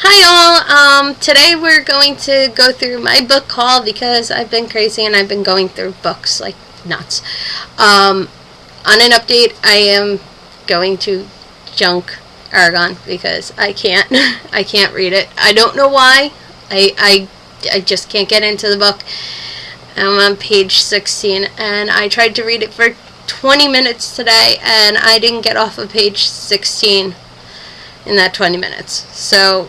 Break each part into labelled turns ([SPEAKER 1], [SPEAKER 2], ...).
[SPEAKER 1] Hi all, today we're going to go through my book haul because I've been crazy and I've been going through books like nuts. On an update, I am going to junk Aragon because I can't read it. I don't know why. I just can't get into the book. I'm on page 16 and I tried to read it for 20 minutes today and I didn't get off of page 16 in that 20 minutes. So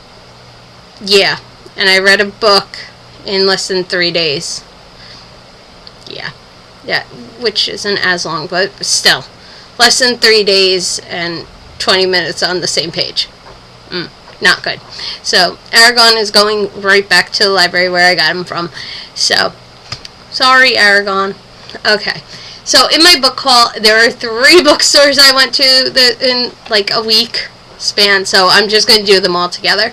[SPEAKER 1] yeah, and I read a book in less than 3 days. Yeah, which isn't as long, but still, less than 3 days and 20 minutes on the same page. Not good. So Aragon is going right back to the library where I got him from. So sorry, Aragon. Okay. So in my book haul, there are 3 bookstores I went to in like a week span. So I'm just going to do them all together.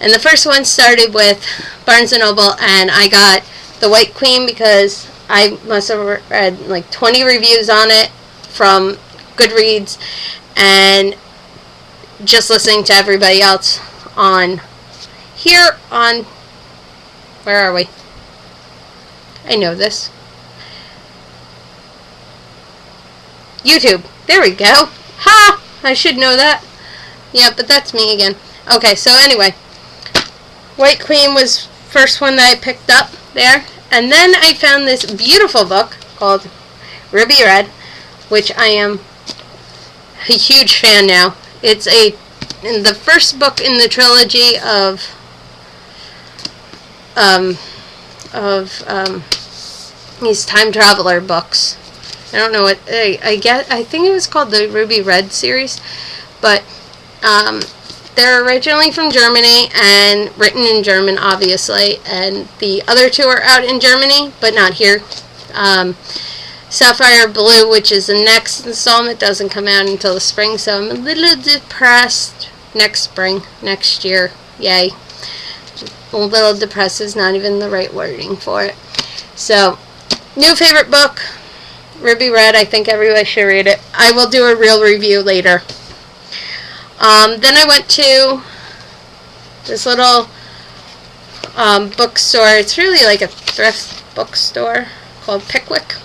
[SPEAKER 1] And the first one started with Barnes & Noble, and I got The White Queen because I must have read like 20 reviews on it from Goodreads, and just listening to everybody else on here on, where are we? I know this. YouTube. There we go. Ha! I should know that. Yeah, but that's me again. Okay, so anyway. White Queen was first one that I picked up there. And then I found this beautiful book called Ruby Red, which I am a huge fan now. It's the first book in the trilogy of these time traveler books. I don't know what I think it was called the Ruby Red series, but they're originally from Germany and written in German, obviously, and the other 2 are out in Germany, but not here. Sapphire Blue, which is the next installment, doesn't come out until the spring, so I'm a little depressed. Next spring, next year, yay. A little depressed is not even the right wording for it. So, new favorite book, Ruby Red. I think everybody should read it. I will do a real review later. Then I went to this little bookstore. It's really like a thrift bookstore called Pickwick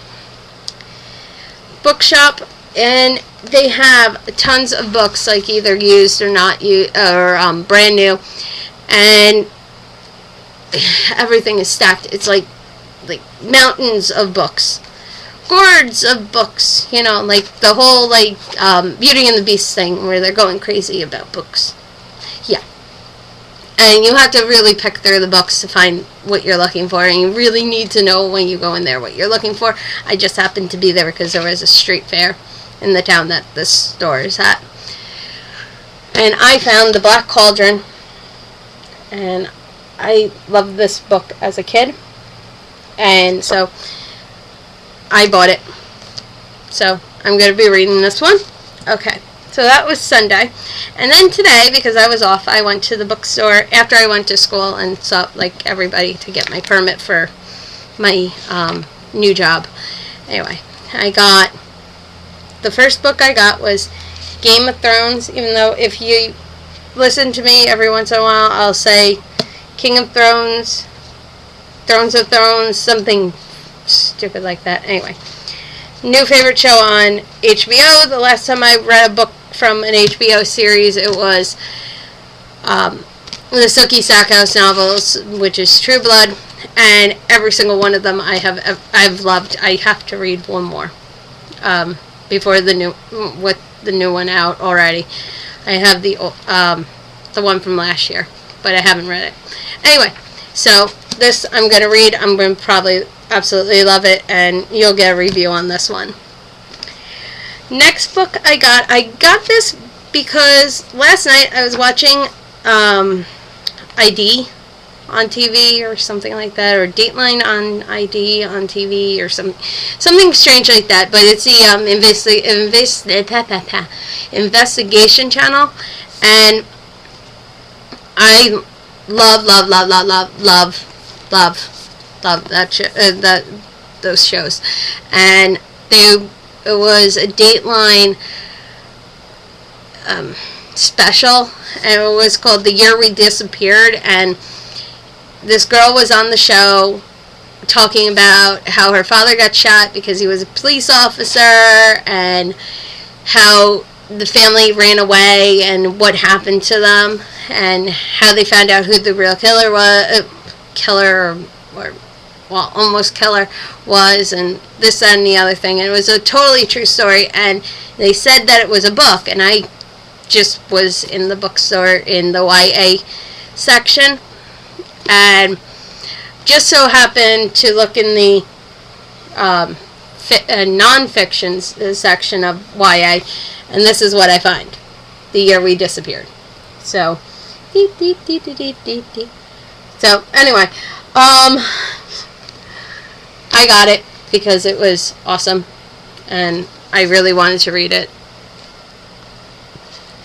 [SPEAKER 1] Bookshop, and they have tons of books, like either used or not used, or brand new, and everything is stacked. It's like mountains of books. Gourds of books, you know, like the whole Beauty and the Beast thing where they're going crazy about books. Yeah. And you have to really pick through the books to find what you're looking for, and you really need to know when you go in there what you're looking for. I just happened to be there because there was a street fair in the town that this store is at. And I found The Black Cauldron, and I loved this book as a kid. And so I bought it. So I'm going to be reading this one. Okay. So that was Sunday. And then today, because I was off, I went to the bookstore after I went to school and saw, like everybody, to get my permit for my new job. Anyway, the first book I got was Game of Thrones, even though if you listen to me every once in a while, I'll say King of Thrones, Thrones of Thrones, something stupid like that. Anyway, new favorite show on HBO. The last time I read a book from an HBO series, it was the Sookie Stackhouse novels, which is True Blood, and every single one of them I've loved. I have to read one more before the new one out already. I have the one from last year, but I haven't read it. Anyway, so this I'm going to read. I'm going to probably absolutely love it, and you'll get a review on this one. Next book I got this because last night I was watching ID on TV or something like that, or Dateline on ID on TV or something strange like that, but it's the investigation channel, and I love those shows. And it was a Dateline special, and it was called The Year We Disappeared, and this girl was on the show talking about how her father got shot because he was a police officer, and how the family ran away and what happened to them, and how they found out who the real killer was, almost killer was, and this, that, and the other thing. And it was a totally true story, and they said that it was a book, and I just was in the bookstore in the YA section, and just so happened to look in the non-fiction section of YA, and this is what I find: The Year We Disappeared. So, so anyway, I got it because it was awesome, and I really wanted to read it.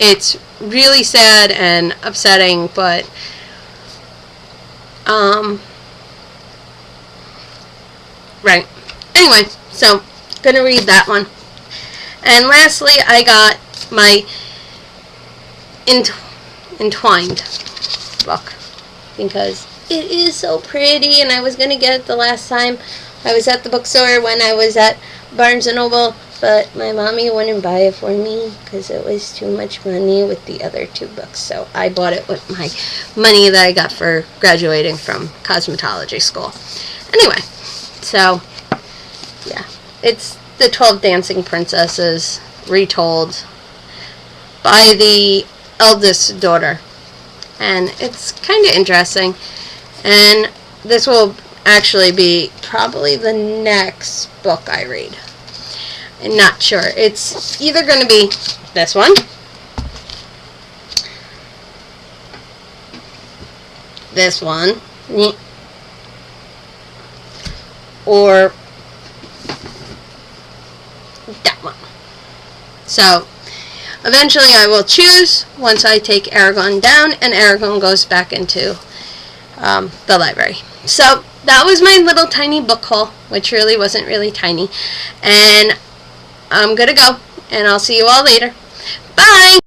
[SPEAKER 1] It's really sad and upsetting, but right. Anyway, so gonna read that one. And lastly, I got my Entwined book because it is so pretty, and I was gonna get it the last time I was at the bookstore when I was at Barnes & Noble, but my mommy wouldn't buy it for me because it was too much money with the other two books. So I bought it with my money that I got for graduating from cosmetology school. Anyway, so yeah, it's the 12 Dancing Princesses retold by the eldest daughter, and it's kind of interesting. And this will actually be probably the next book I read. I'm not sure. It's either going to be this one, this one, or that one. So eventually I will choose once I take Aragon down and Aragon goes back into the library. So that was my little tiny book haul, which really wasn't really tiny. And I'm gonna go, and I'll see you all later. Bye!